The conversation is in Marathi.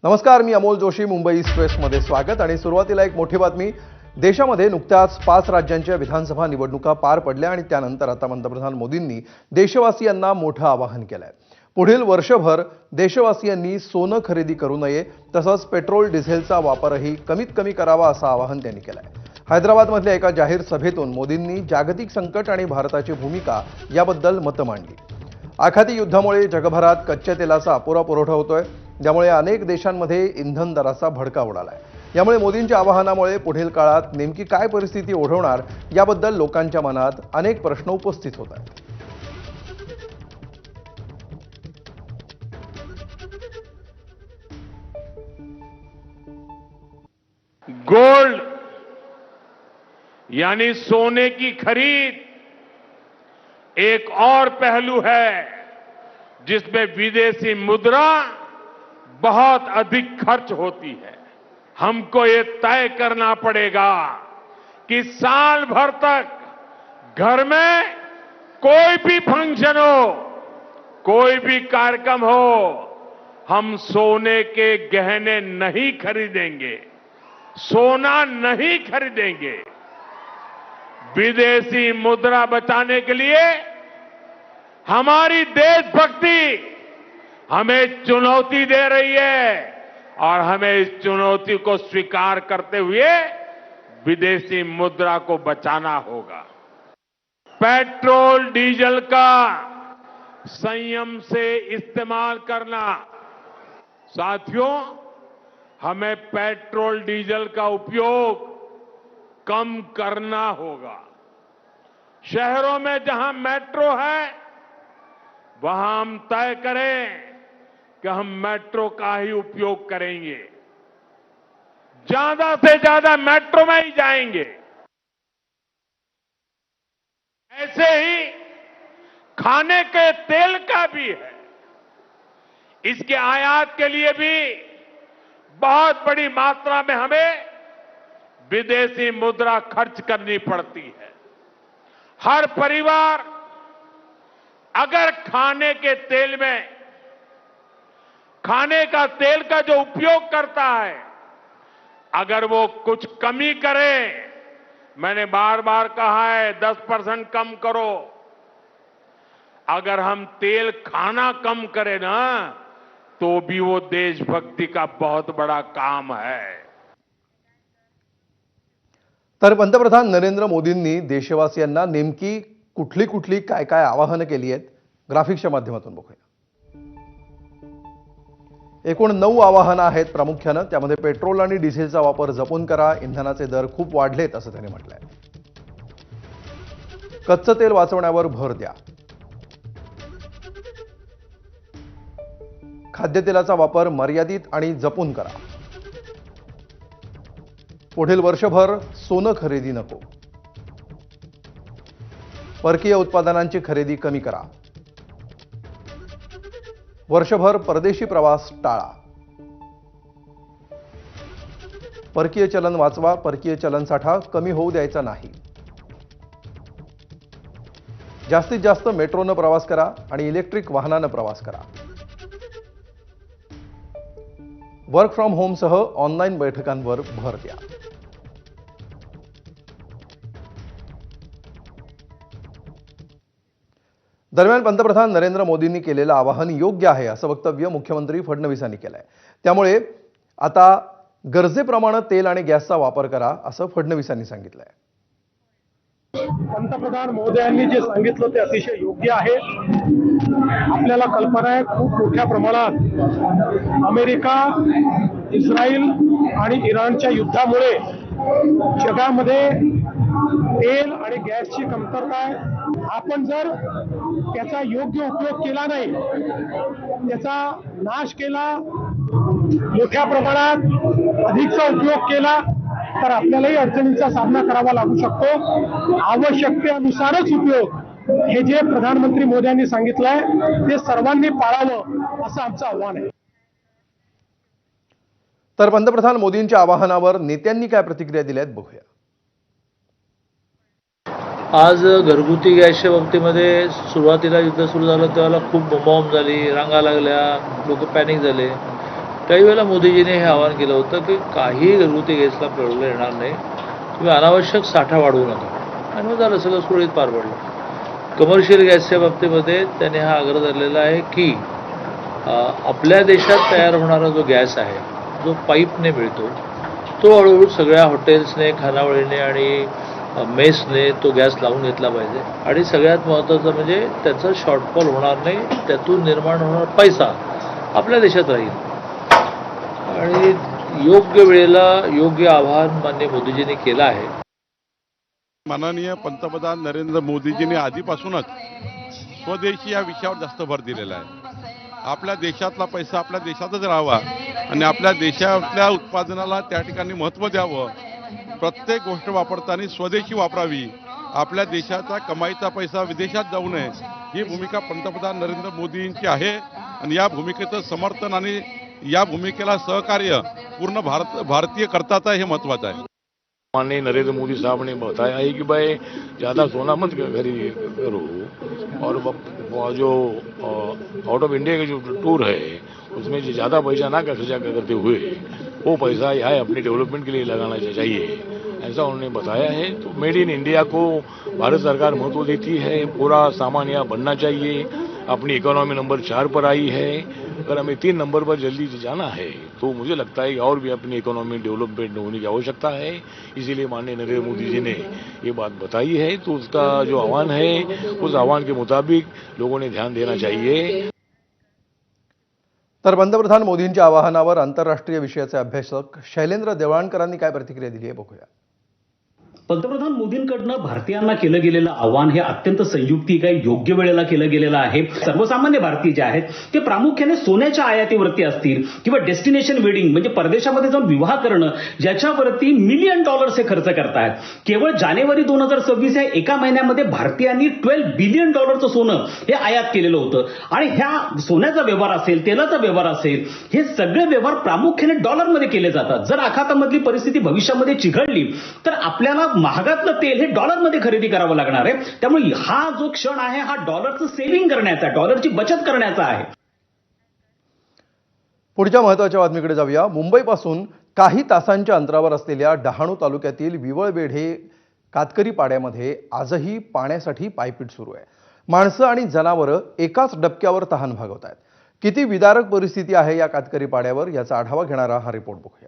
नमस्कार, मी अमोल जोशी. मुंबई एक्सप्रेसमध्ये स्वागत. आणि सुरुवातीला एक मोठी बातमी. देशामध्ये नुकत्याच 5 राज्यांच्या विधानसभा निवडणुका पार पडल्या आणि त्यानंतर आता पंतप्रधान मोदींनी देशवासियांना मोठं आवाहन केलंय. पुढील वर्षभर देशवासियांनी सोनं खरेदी करू नये, तसंच पेट्रोल डिझेलचा वापरही कमीत कमी करावा असं आवाहन त्यांनी केलंय. हैदराबादमधल्या एका जाहीर सभेतून मोदींनी जागतिक संकट आणि भारताची भूमिका याबद्दल मतं मांडली. आखाती युद्धामुळे जगभरात कच्च्या तेलाचा अपुरा पुरवठा होतोय, ज्यामुळे अनेक देशांमध्ये इंधन दराचा भडका उडालाय. यामुळे मोदींच्या आवाहनामुळे पुढील काळात नेमकी काय परिस्थिती ओढवणार याबद्दल लोकांच्या मनात अनेक प्रश्न उपस्थित होत आहेत. गोल्ड यानी सोने की खरीद एक और पहलू है जिसमें विदेशी मुद्रा बहुत अधिक खर्च होती है. हमको ये तय करना पड़ेगा कि साल भर तक घर में कोई भी फंक्शन हो, कोई भी कार्यक्रम हो, हम सोने के गहने नहीं खरीदेंगे, सोना नहीं खरीदेंगे. विदेशी मुद्रा बचाने के लिए हमारी देशभक्ति हमें चुनौती दे रही है और हमें इस चुनौती को स्वीकार करते हुए विदेशी मुद्रा को बचाना होगा. पेट्रोल डीजल का संयम से इस्तेमाल करना. साथियों, हमें पेट्रोल डीजल का उपयोग कम करना होगा. शहरों में जहां मेट्रो है, वहां हम तय करें कि हम मेट्रो का ही उपयोग करेंगे, ज्यादा से ज्यादा मेट्रो में ही जाएंगे. ऐसे ही खाने के तेल का भी है. इसके आयात के लिए भी बहुत बड़ी मात्रा में हमें विदेशी मुद्रा खर्च करनी पड़ती है. हर परिवार अगर खाने के तेल में खाने का तेल का जो उपयोग करता है, अगर वो कुछ कमी करे, मैंने बार बार कहा है 10% कम करो. अगर हम तेल खाना कम करें ना, तो भी वो देशभक्ति का बहुत बड़ा काम है. तर पंतप्रधान नरेंद्र मोदींनी देशवासियांना नेमकी कुठली कुठली काय काय आवाहनं केली आहेत, ग्राफिक्सच्या माध्यमातून बघूया. एकूण 9 आवाहनं आहेत प्रामुख्यानं. त्यामध्ये पेट्रोल आणि डिझेलचा वापर जपून करा, इंधनाचे दर खूप वाढलेत असं त्यांनी म्हटलंय. कच्चं तेल वाचवण्यावर भर द्या, खाद्यतेलाचा वापर मर्यादित आणि जपून करा, पुढील वर्षभर सोनं खरेदी नको, परकीय उत्पादनांची खरेदी कमी करा, वर्षभर परदेशी प्रवास टाळा, परकीय चलन वाचवा, परकीय चलन साठा कमी होऊ द्यायचा नाही, जास्तीत जास्त मेट्रोनं प्रवास करा आणि इलेक्ट्रिक वाहनानं प्रवास करा, वर्क फ्रॉम होमसह ऑनलाईन बैठकांवर भर द्या. दरम्यान पंतप्रधान नरेंद्र मोदींनी केलेलं आवाहन योग्य आहे असं वक्तव्य मुख्यमंत्री फडणवीसांनी केलंय. त्यामुळे आता गरजेप्रमाणे तेल आणि गॅसचा वापर करा असं फडणवीसांनी सांगितलंय. पंतप्रधान महोदयांनी जे सांगितलं ते अतिशय योग्य आहे. आपल्याला कल्पना आहे, खूप मोठ्या प्रमाणात अमेरिका, इस्रायल आणि इराणच्या युद्धामुळे जगामध्ये तेल आणि गॅसची कमतरता आहे. आपण जर त्याचा योग्य उपयोग केला नाही, त्याचा नाश केला, मोठ्या प्रमाणात अधिकचा उपयोग केला, तर आपल्यालाही अडचणींचा सामना करावा लागू शकतो. आवश्यकतेनुसारच उपयोग, हे जे प्रधानमंत्री मोदयांनी सांगितलंय ते सर्वांनी पाळावं असं आमचं आव्हान आहे. तर पंतप्रधान मोदींच्या आवाहनावर नेत्यांनी काय प्रतिक्रिया दिल्यात बघूया. आज घरगुती गॅसच्या बाबतीमध्ये सुरुवातीला युद्ध सुरू झालं तेव्हा खूप बोंबाबोंब झाली, रांगा लागल्या, लोक पॅनिक झाले. काही वेळेला मोदीजींनी हे आवाहन केलं होतं की काही घरगुती गॅसला प्रॉब्लेम येणार नाही, तुम्ही अनावश्यक साठा वाढवू नका, आणि मग झालं सगळं सुरळीत पार पडलं. कमर्शियल गॅसच्या बाबतीमध्ये त्याने हा आग्रह धरलेला आहे की आपल्या देशात तयार होणारा जो गॅस आहे, जो पाईपने मिळतो, तो हळूहळू सगळ्या हॉटेल्सने, खानावळीने आणि मेसने तो गॅस लावून घेतला पाहिजे. आणि सगळ्यात महत्त्वाचं म्हणजे त्याचा शॉर्टफॉल होणार नाही, त्यातून निर्माण होणारा पैसा आपल्या देशात राहील. आणि योग्य वेळेला योग्य आवाहन माननीय मोदीजींनी केलं आहे. माननीय पंतप्रधान नरेंद्र मोदीजींनी आधीपासूनच स्वदेशी या विषयावर जास्त भर दिलेला आहे. आपल्या देशातला पैसा आपल्या देशातच राहावा आणि आपल्या देशातल्या उत्पादनाला त्या ठिकाणी महत्त्व द्यावं. प्रत्येक गोष्ट वापरताना स्वदेशी वापरावी, आपल्या देशाचा कमाईचा पैसा विदेशात जाऊ नये, ही भूमिका पंतप्रधान नरेंद्र मोदींची आहे. आणि या भूमिकेचं समर्थन आणि या भूमिकेला सहकार्य पूर्ण भारतीय करताच हे महत्त्वाचं आहे. माननीय नरेंद्र मोदी साहब ने बताया है कि भाई ज़्यादा सोना मत खरीद करो, और जो आउट ऑफ इंडिया के जो टूर है उसमें जो ज़्यादा पैसा ना खर्चा करते हुए वो पैसा यहाँ अपने डेवलपमेंट के लिए लगाना चाहिए, ऐसा उन्होंने बताया है. तो मेड इन इंडिया को भारत सरकार महत्व देती है. पूरा सामान यहाँ बनना चाहिए. अपनी इकोनॉमी नंबर 4 पर आई है. अगर हमें 3 नंबर पर जल्दी से जाना है तो मुझे लगता है कि और भी अपनी इकोनॉमी डेवलपमेंट होने की आवश्यकता है. इसीलिए माननीय नरेंद्र मोदी जी ने ये बात बताई है. तो उसका जो आह्वान है उस आह्वान के मुताबिक लोगों ने ध्यान देना चाहिए. तर पंतप्रधान मोदींच्या आवाहनावर आंतरराष्ट्रीय विषयाचे अभ्यासक शैलेंद्र देवळाणकरांनी काय प्रतिक्रिया दिली आहे बघूया. पंतप्रधान मोदींकडनं भारतीयांना केलं गेलेलं आव्हान हे अत्यंत संयुक्तिक आहे, योग्य वेळेला केलं गेलेलं आहे. सर्वसामान्य भारतीय जे आहेत ते प्रामुख्याने सोन्याच्या आयातीवरती असतील किंवा डेस्टिनेशन वेडिंग म्हणजे परदेशामध्ये जाऊन विवाह करणं, ज्याच्यावरती $1,000,000,000 हे खर्च करतायत. केवळ जानेवारी 2026 या एका महिन्यामध्ये भारतीयांनी $12 बिलियन सोनं हे आयात केलेलं होतं. आणि ह्या सोन्याचा व्यवहार असेल, तेलाचा व्यवहार असेल, हे सगळे व्यवहार प्रामुख्याने डॉलरमध्ये केले जातात. जर आखातामधली परिस्थिती भविष्यामध्ये चिघळली तर आपल्याला महागातलं तेल हे डॉलरमध्ये खरेदी करावं लागणार आहे. त्यामुळे हा जो क्षण आहे हा डॉलरचं सेव्हिंग करण्याचा, डॉलरची बचत करण्याचा आहे. पुढच्या महत्त्वाच्या बातमीकडे जाऊया. मुंबईपासून काही तासांच्या अंतरावर असलेल्या डहाणू तालुक्यातील विवळबेढे कातकरी पाड्यामध्ये आजही पाण्यासाठी पायपीट सुरू आहे. माणसं आणि जनावरं एकाच डबक्यावर तहान भागवत आहेत. किती विदारक परिस्थिती आहे या कातकरी पाड्यावर, याचा आढावा घेणारा हा रिपोर्ट बघूया.